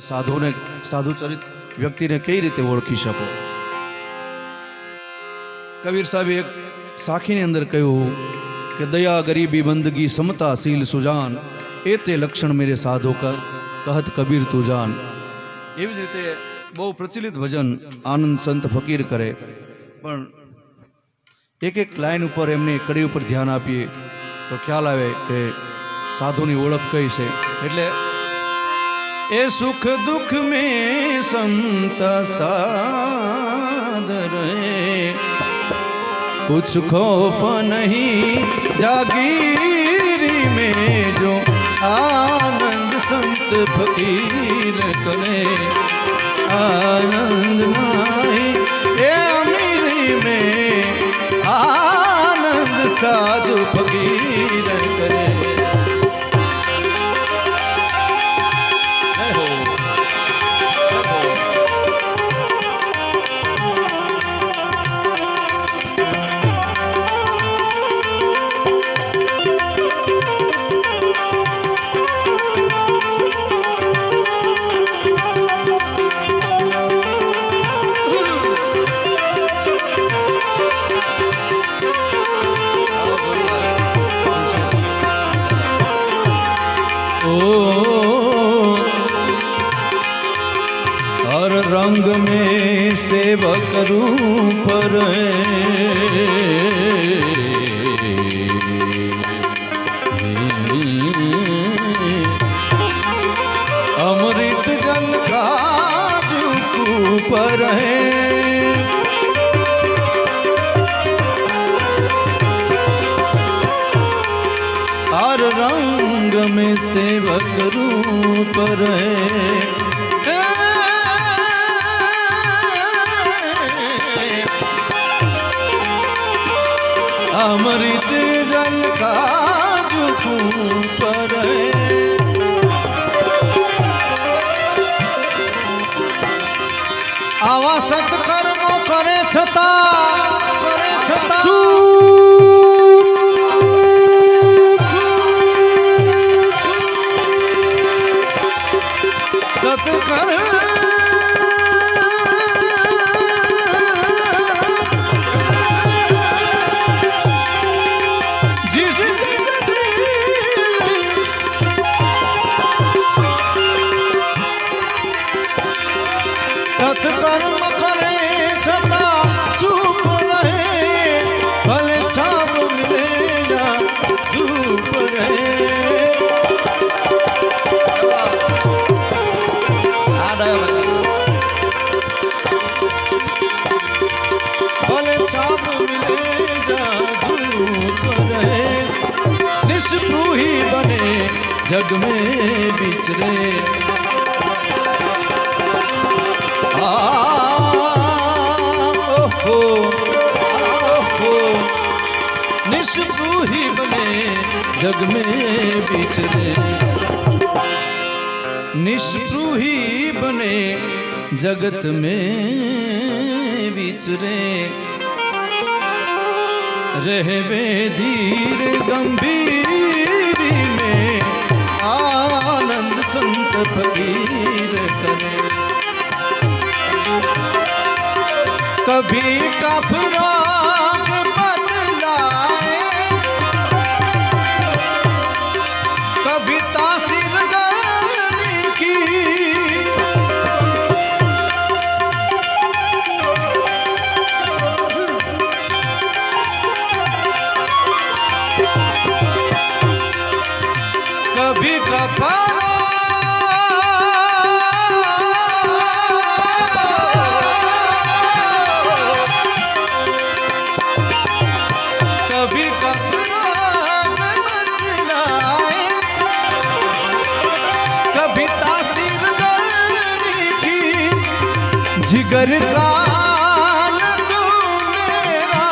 સાધુને સાધુચરિત વ્યક્તિને કઈ રીતે ઓળખી શકો? કબીર સાહેબે એક સાખીની અંદર કહ્યું કે દયા ગરીબી બંદગી સમતા સીલ સુજાન એ તે લક્ષણ મેરે સાધો કર કહત કબીર તું જાન. એવી જ રીતે બહુ પ્રચલિત ભજન આનંદ સંત ફકીર કરે, પણ એક એક લાઈન ઉપર એમની કડી ઉપર ધ્યાન આપીએ તો ખ્યાલ આવે કે સાધુની ઓળખ કઈ છે. એટલે એ સુખ દુઃખ મેં સમતા સાધ રહે, कुछ खौफ नहीं जागीरी में जो आनंद संत फकीर करे, आनंद नहीं ये अमीरी में आनंद साधु फकीर करे. हर रंग में सेवक रूप अमृत जल का ऊपर है, हर रंग में सेवक रूप है. अमृत जल का ऊपर है, आवा सत्कर्मो करे छता सत्कर्म सत्कर्म करे छता चुप रहे, भले छाप मिलेगा धूप रहे. भले छाप मिलेगा धूप रहे, निष्प्रूही बने जग में विचरे. निष्प्रूही बने जग में विचरे, निष्प्रूही बने जगत में विचरे. रहवे धीर गंभीरी में आनंद संत फकीर करे. कभी कफराग बदलाए, कभी तासीर गाने की, कभी कफरा जिगर का तू मेरा,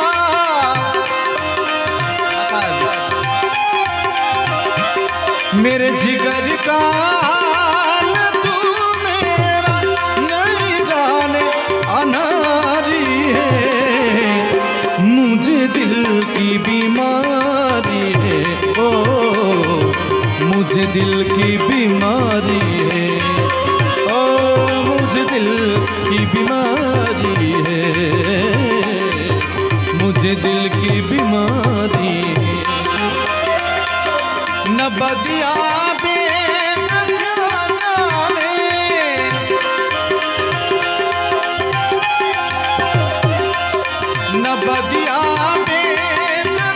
मेरे जिगर का तू मेरा, नहीं जाने अनारी है मुझे दिल की बीमारी है. ओ मुझे दिल की बीमारी है. ओ मुझे दिल की बीमारी न बदिया बे न बदिया बे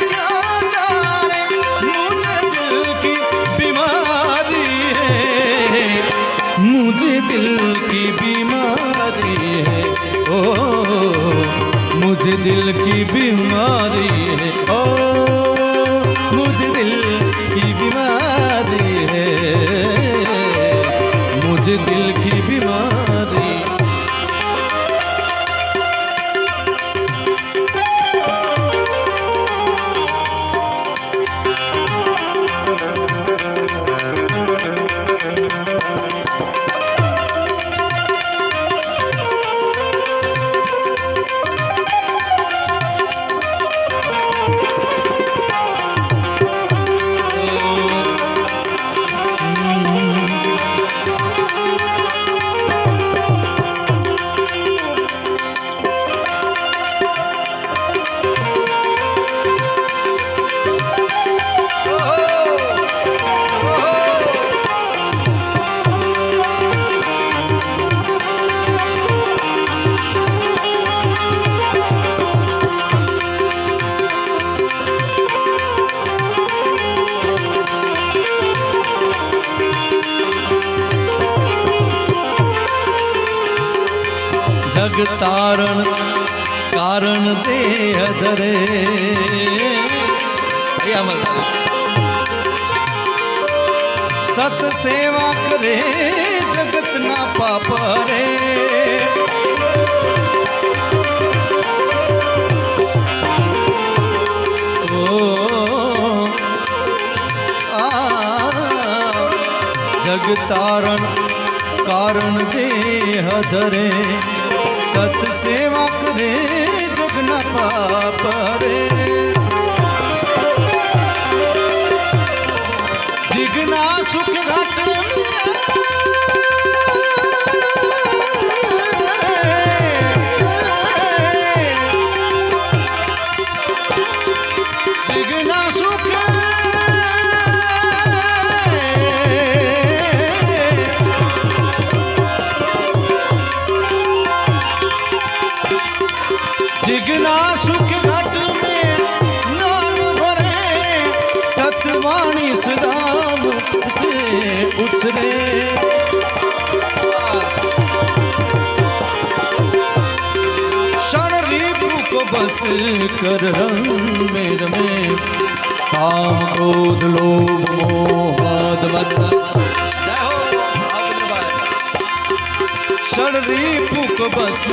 क्या जाने मुझे दिल की बीमारी है मुझे दिल की बीमारी है ओ मुझे दिल की बीमारी है ओ मुझे दिल की बीमारी है मुझे दिल की बीमारी जग तारण कारण दे अधरे सत सेवा करे जगत ना पाप रे जग तारण कारण दे अधरे सत सेवा करे जग न पाप रे जिगना सुख घट जिगना सुख जिगना सुख घट में नान भरे सतवाणी सदा मुख से उछरे क्षण रीपु को बस कर रंग में रमे काम क्रोध लोभ मोह मद मत्सर क्षण रीपु को बस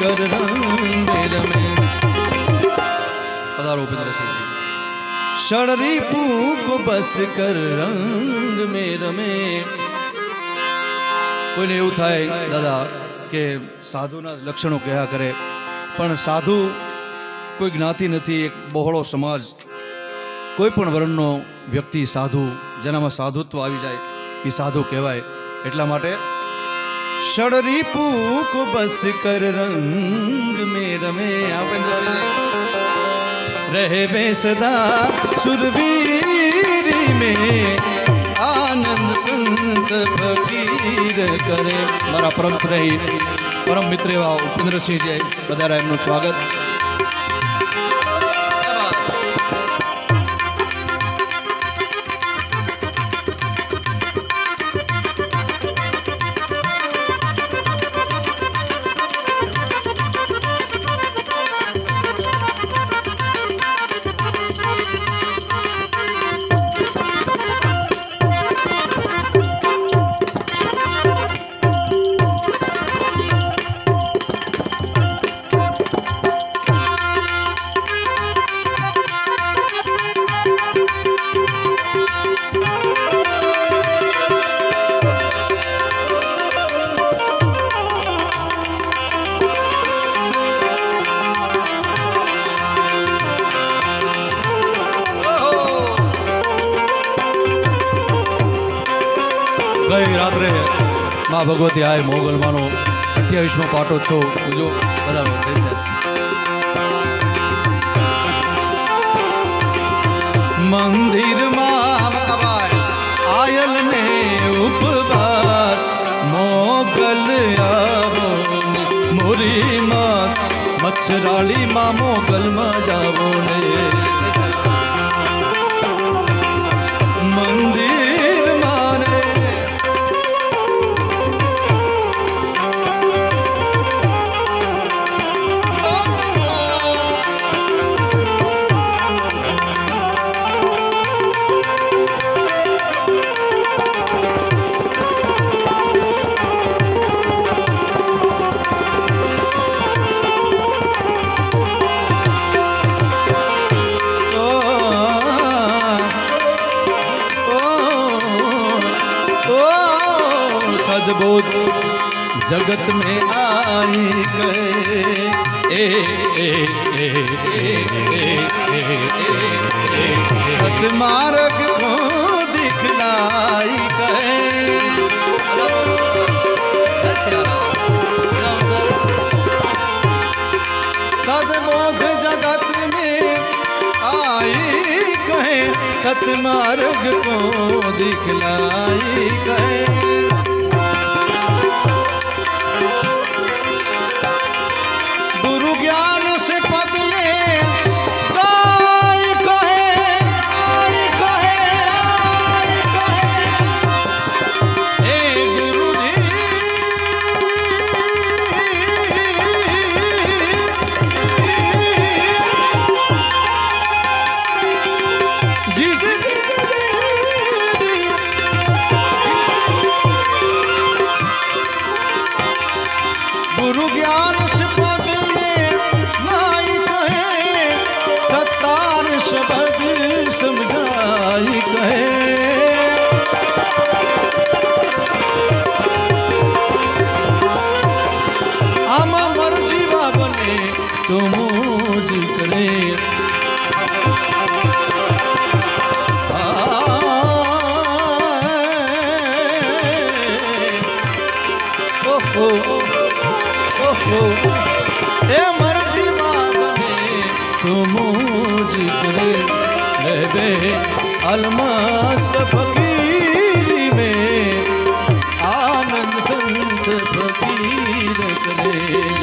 कर रंग में पधारो पितर सिंह क्षण रीपु को बस कर रंग में रमे कोઈને એવું થાય દાદા કે સાધુના લક્ષણો કયા કરે પણ સાધુ કોઈ જ્ઞાતિ નથી એક બહોળો સમાજ કોઈ પણ વર્ણનો વ્યક્તિ સાધુ જેનામાં સાધુત્વ આવી જાય એ સાધુ કહેવાય એટલા માટે षडरिपु को बस कर रंग में रमे रहे बे सदा सुरवीरी में आनंद संत फकीर करे मारा परम स्नेही परम मित्र एवा उपेन्द्रसिंह जी पधारा एमનું સ્વાગત ગઈ રાત્રે મા ભગવતી આય મોગલમાનો 28મો પાટોત્સવ ઉજો બરાબર થઈ છે મંદિરમાં આયલ ને ઉપવાર મોગલ આવો મોરી માં મચ્છરાળી માં મોગલ માં જાવો ને મંદિર મારે सदबोध जगत में आई गए सतमार्ग को दिखलाई गए सदबोध जगत में आई गए सतमार्ग को दिखलाई गए गुरु ज्ञान से पद ये गाय कहे हे गुरु जी गुरु ज्ञान से पद शब्द समझाई कहे आमा मर्जी बने सोमोज करे ओहो ओहो ए मर्जी बने सोमोज करे रहबे अलमस्त फकीरी में आनंद संत फकीर करे